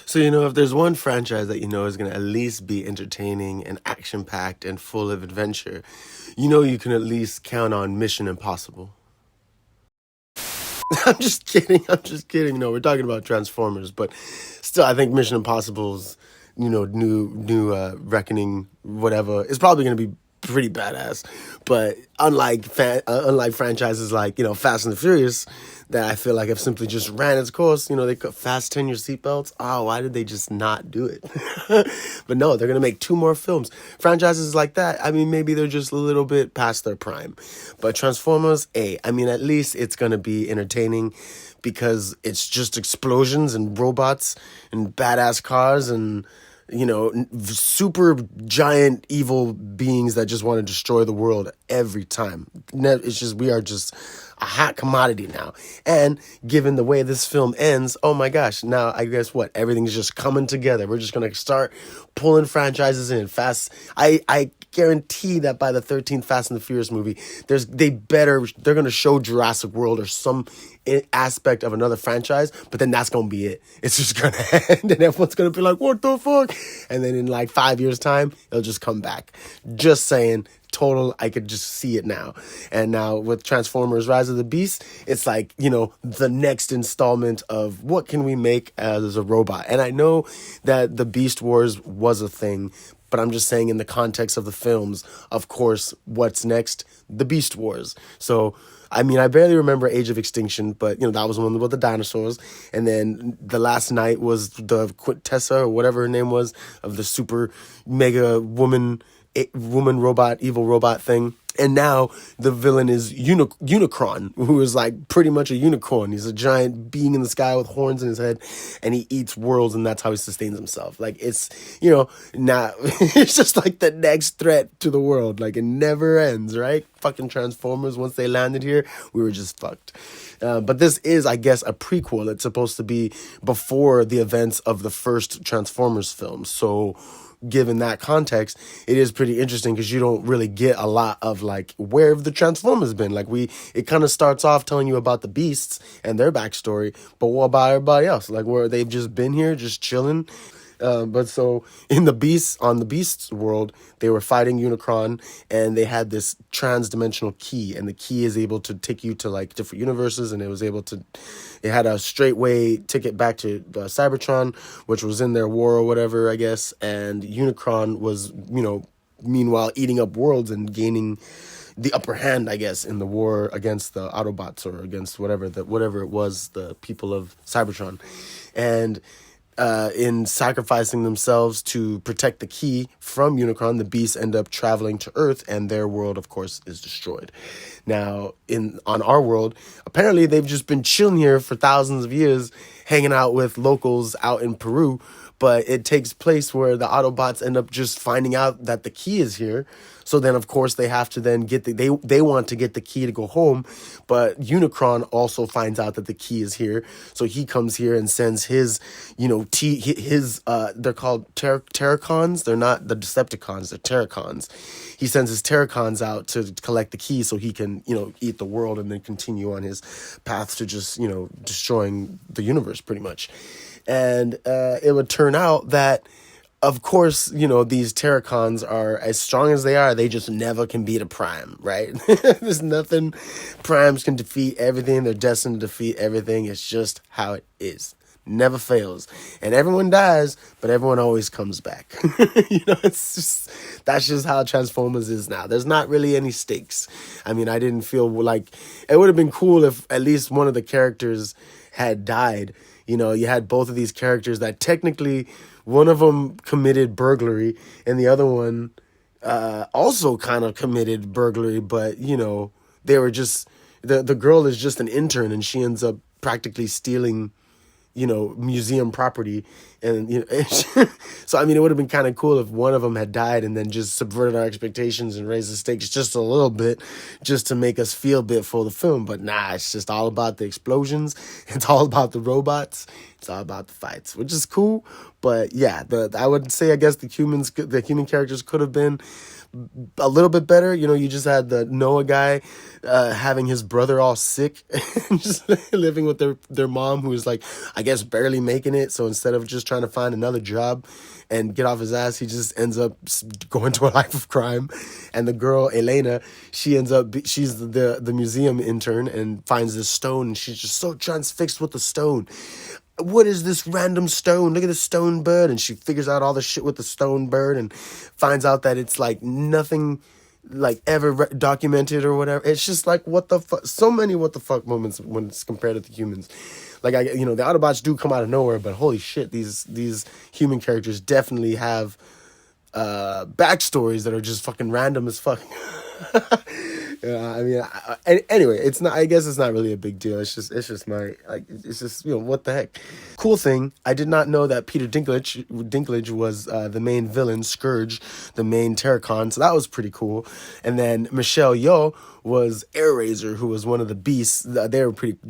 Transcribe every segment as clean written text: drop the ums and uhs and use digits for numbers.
So, if there's one franchise that is going to at least be entertaining and action packed and full of adventure, you can at least count on Mission Impossible. I'm just kidding. I'm just kidding. No, we're talking about Transformers, but still, I think Mission Impossible's, new reckoning, whatever, is probably going to be pretty badass. But unlike franchises like Fast and the Furious, that I feel like have simply just ran its course. They could fasten your seatbelts. Oh, why did they just not do it? But no, they're gonna make 2 more films. Franchises like that, I mean, maybe they're just a little bit past their prime. But Transformers, I mean, at least it's gonna be entertaining because it's just explosions and robots and badass cars and super giant evil beings that just want to destroy the world every time. It's just, we are just a hot commodity now. And given the way this film ends, oh my gosh, now I guess what? Everything's just coming together. We're just going to start pulling franchises in fast. I guarantee that by the 13th Fast and the Furious movie, they're going to show Jurassic World or some aspect of another franchise, but then that's going to be it. It's just going to end and everyone's going to be like, what the fuck? And then in like 5 years time, it'll just come back. Just saying, total, I could just see it now. And now with Transformers Rise of the Beast, it's like, the next installment of what can we make as a robot? And I know that the Beast Wars was a thing, but I'm just saying in the context of the films, of course, what's next? The Beast Wars. So, I mean, I barely remember Age of Extinction, but, that was one about the dinosaurs. And then The Last Night was the Quintessa, or whatever her name was, of the super mega woman robot, evil robot thing. And now the villain is Unicron, who is like pretty much a unicorn. He's a giant being in the sky with horns in his head, and he eats worlds, and that's how he sustains himself. Like, it's, now it's just like the next threat to the world. Like, it never ends, right? Fucking Transformers, once they landed here, we were just fucked. But this is, I guess, a prequel. It's supposed to be before the events of the first Transformers film. So, given that context, it is pretty interesting because you don't really get a lot of like where have the Transformers been. Like it kind of starts off telling you about the beasts and their backstory, but what about everybody else? Like where they've just been here, just chilling. But so on the Beast's world, they were fighting Unicron, and they had this trans-dimensional key, and the key is able to take you to like different universes, and it had a straightway ticket back to Cybertron, which was in their war or whatever, I guess, and Unicron was, meanwhile eating up worlds and gaining the upper hand, I guess, in the war against the Autobots or against whatever it was, the people of Cybertron. And in sacrificing themselves to protect the key from Unicron, the beasts end up traveling to Earth, and their world, of course, is destroyed. Now, on our world, apparently they've just been chilling here for thousands of years, hanging out with locals out in Peru, but it takes place where the Autobots end up just finding out that the key is here. So then, of course, they have to then they want to get the key to go home, but Unicron also finds out that the key is here. So he comes here and sends his, they're called Terracons. They're not the Decepticons, they're Terracons. He sends his Terracons out to collect the key so he can, eat the world and then continue on his path to just, destroying the universe pretty much. And it would turn out that, of course, these Terracons are as strong as they are. They just never can beat a Prime, right? There's nothing. Primes can defeat everything. They're destined to defeat everything. It's just how it is. Never fails. And everyone dies, but everyone always comes back. That's just how Transformers is now. There's not really any stakes. I mean, I didn't feel like it would have been cool if at least one of the characters had died. You had both of these characters that technically one of them committed burglary and the other one also kind of committed burglary, but, they were just, the girl is just an intern and she ends up practically stealing, museum property. And, so, I mean, it would have been kind of cool if one of them had died and then just subverted our expectations and raised the stakes just a little bit just to make us feel a bit for the film. But nah, it's just all about the explosions. It's all about the robots. It's all about the fights, which is cool. But yeah, I would say, I guess the human characters could have been a little bit better. You know, you just had the Noah guy having his brother all sick and just living with their mom, who is like, I guess, barely making it. So instead of just trying to find another job and get off his ass, he just ends up going to a life of crime. And the girl, Elena, she ends up, she's the museum intern and finds this stone, and she's just so transfixed with the stone. What is this random stone? Look at this stone bird. And she figures out all the shit with the stone bird and finds out that it's like nothing like ever documented or whatever. It's just like, what the fuck? So many what the fuck moments when it's compared to the humans. Like, the Autobots do come out of nowhere, but holy shit, these human characters definitely have backstories that are just fucking random as fuck. Anyway, it's not. I guess it's not really a big deal. It's just my It's just what the heck. Cool thing. I did not know that Peter Dinklage was the main villain, Scourge, the main Terracon. So that was pretty cool. And then Michelle Yeoh was Airazor, who was one of the beasts.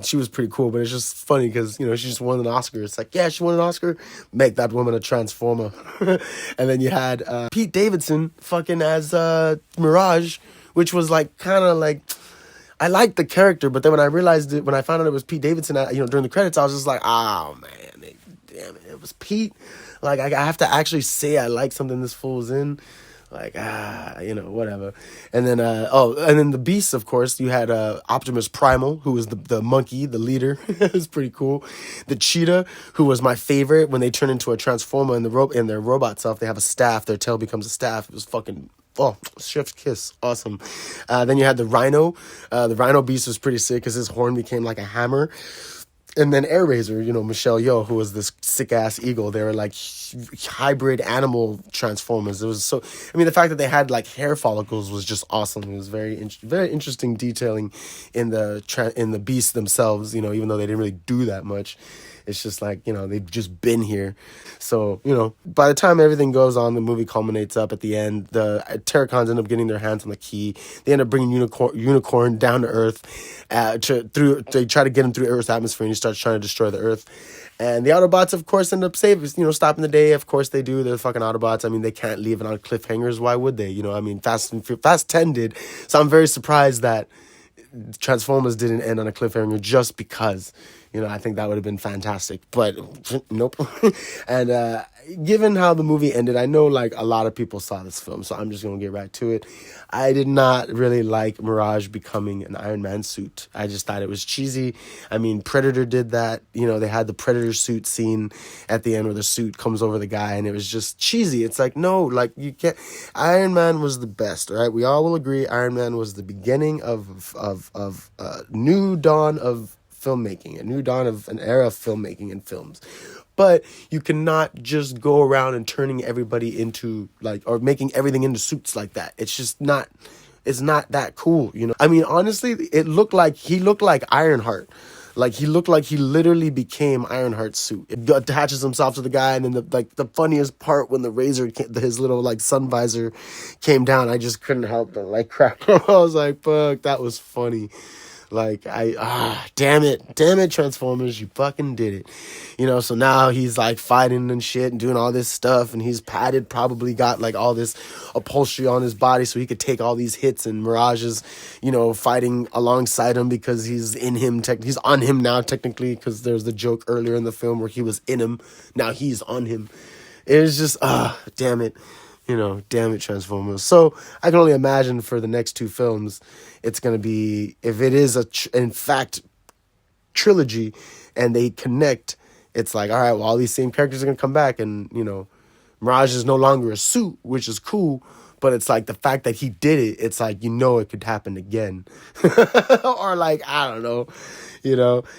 She was pretty cool, but it's just funny because she just won an Oscar. It's like, yeah, she won an Oscar. Make that woman a transformer. And then you had Pete Davidson fucking as Mirage, which was like kind of like, I liked the character, but then when I found out it was Pete Davidson, during the credits, I was just like, oh man, damn it, it was Pete. Like, I have to actually say I like something this fool's in. Like, whatever. And then, and then the Beasts, of course, you had Optimus Primal, who was the monkey, the leader. It was pretty cool. The Cheetah, who was my favorite. When they turn into a transformer in their robot self, they have a staff. Their tail becomes a staff. It was fucking... Oh, chef's kiss. Awesome. Then you had the Rhino. The Rhino Beast was pretty sick because his horn became like a hammer. And then Airazor, Michelle Yeoh, who was this sick-ass eagle. They were like hybrid animal transformers. It was so... the fact that they had like hair follicles was just awesome. It was very interesting detailing in the beasts themselves, even though they didn't really do that much. It's just like, they've just been here. So, by the time everything goes on, the movie culminates up at the end. The Terracons end up getting their hands on the key. They end up bringing Unicorn down to Earth. They try to get him through Earth's atmosphere, and he starts trying to destroy the Earth. And the Autobots, of course, end up stopping the day. Of course they do. They're fucking Autobots. They can't leave it on cliffhangers. Why would they? Fast 10 did. So I'm very surprised that Transformers didn't end on a cliffhanger just because... I think that would have been fantastic, but nope. And given how the movie ended, I know like a lot of people saw this film, so I'm just going to get right to it. I did not really like Mirage becoming an Iron Man suit. I just thought it was cheesy. Predator did that. They had the Predator suit scene at the end where the suit comes over the guy, and it was just cheesy. It's like, no, like you can't. Iron Man was the best, all right? We all will agree Iron Man was the beginning of a new dawn of filmmaking, a new dawn of an era of filmmaking and films. But you cannot just go around and turning everybody into or making everything into suits like that. It's just not, it's not that cool, honestly, he looked like Ironheart. Like, he looked like he literally became Ironheart's suit. It attaches himself to the guy, and then the funniest part when the razor, his little sun visor came down, I just couldn't help but crap. I was like, fuck, that was funny. Damn it, Transformers, you fucking did it. So now he's fighting and shit and doing all this stuff, and he's padded, probably got all this upholstery on his body so he could take all these hits, and Mirage is, fighting alongside him because he's in him, he's on him now technically, because there's the joke earlier in the film where he was in him, now he's on him. It was just, damn it. Damn it, Transformers. So I can only imagine for the next two films, it's going to be, if it is in fact, trilogy and they connect, it's like, all right, well, all these same characters are going to come back, and, Mirage is no longer a suit, which is cool, but it's the fact that he did it, it's it could happen again. Or I don't know,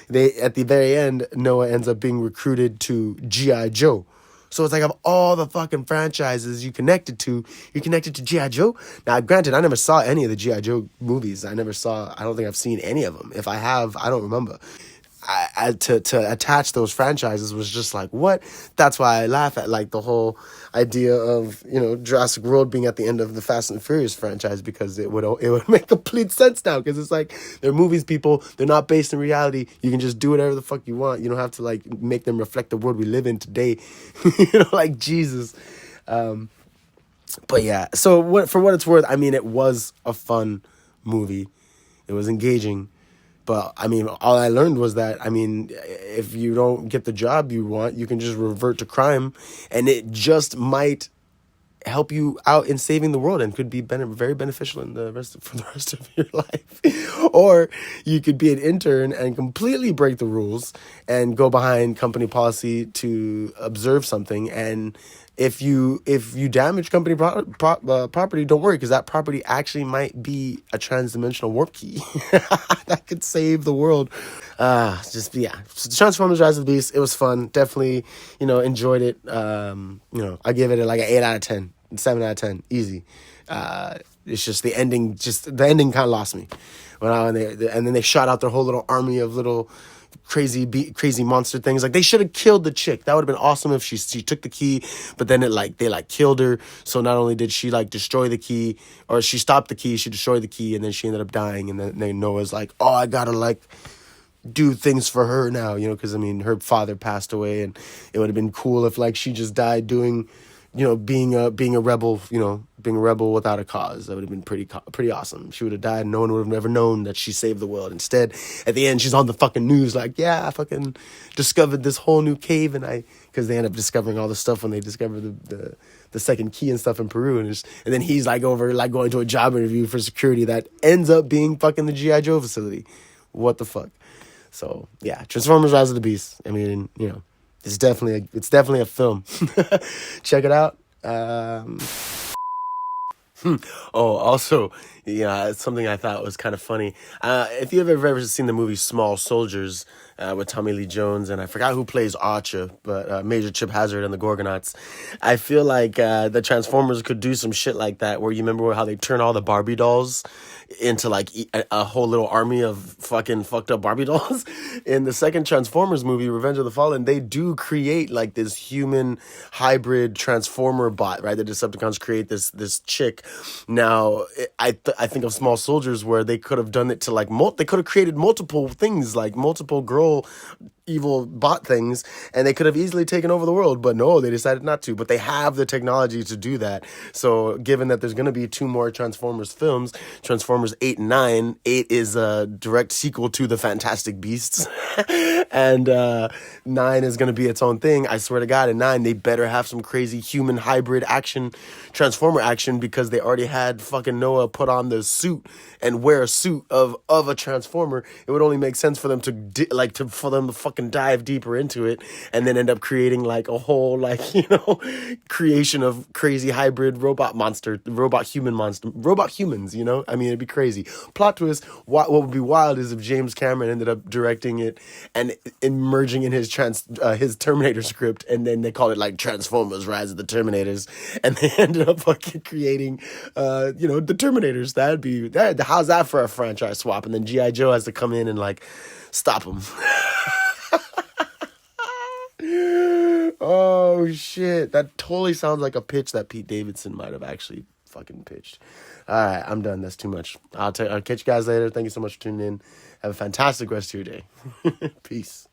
they, at the very end, Noah ends up being recruited to G.I. Joe. So it's of all the fucking franchises you connected to G.I. Joe. Now, granted, I never saw any of the G.I. Joe movies. I don't think I've seen any of them. If I have, I don't remember. To attach those franchises was just what? That's why I laugh at the whole idea of Jurassic World being at the end of the Fast and Furious franchise, because it would make complete sense now, because it's they're movies, people, they're not based in reality. You can just do whatever the fuck you want. You don't have to make them reflect the world we live in today. Jesus. But yeah, so for what it's worth, I mean, it was a fun movie. It was engaging. But I mean, all I learned was that, I mean, if you don't get the job you want, you can just revert to crime, and it just might help you out in saving the world and could be very beneficial in for the rest of your life. Or you could be an intern and completely break the rules and go behind company policy to observe something. And if you damage company property, don't worry, because that property actually might be a transdimensional warp key that could save the world. Just yeah, Transformers: Rise of the Beast. It was fun. Definitely, enjoyed it. I give it like an 8 out of 10, 7 out of 10, easy. It's just the ending. Just the ending kind of lost me and then they shot out their whole little army of little crazy monster things. Like, they should have killed the chick. That would have been awesome if she took the key, but then they killed her. So not only did she destroy the key, or she stopped the key, she destroyed the key, and then she ended up dying. And then Noah's like, oh, I gotta do things for her now, because I mean, her father passed away, and it would have been cool if she just died doing, being a rebel, being a rebel without a cause. That would have been pretty awesome. She would have died, and no one would have never known that she saved the world. Instead, at the end, she's on the fucking news yeah, I fucking discovered this whole new cave, because they end up discovering all the stuff when they discover the second key and stuff in Peru, and then he's over going to a job interview for security that ends up being fucking the G.I. Joe facility. What the fuck? So yeah, Transformers: Rise of the Beast. I mean, it's definitely a film. Check it out. Also, yeah, it's something I thought was kind of funny. If you've ever seen the movie Small Soldiers with Tommy Lee Jones, and I forgot who plays Archer, but Major Chip Hazard and the Gorgonauts, I feel like the Transformers could do some shit like that, where you remember how they turn all the Barbie dolls into a whole little army of fucking fucked up Barbie dolls. In the second Transformers movie, Revenge of the Fallen, they do create this human hybrid Transformer bot, right? The Decepticons create this chick. Now, I think of Small Soldiers, where they could have done it to they could have created multiple things, multiple girl evil bot things, and they could have easily taken over the world, but no, they decided not to. But they have the technology to do that. So given that there's going to be 2 more Transformers films, Transformers 8 and 9, 8 is a direct sequel to the Fantastic Beasts, and 9 is going to be its own thing. I swear to God, in 9 they better have some crazy human hybrid action, Transformer action, because they already had fucking Noah put on the suit and wear a suit of a Transformer. It would only make sense for them to fucking dive deeper into it, and then end up creating a whole creation of crazy hybrid robot humans. I mean, it'd be crazy. Plot twist: what would be wild is if James Cameron ended up directing it and emerging in his Terminator script, and then they called it Transformers: Rise of the Terminators, and they ended up fucking creating the Terminators. How's that for a franchise swap? And then G.I. Joe has to come in and stop him. Oh shit, that totally sounds like a pitch that Pete Davidson might have actually fucking pitched. All right, I'm done. That's too much. I'll catch you guys later. Thank you so much for tuning in. Have a fantastic rest of your day. Peace.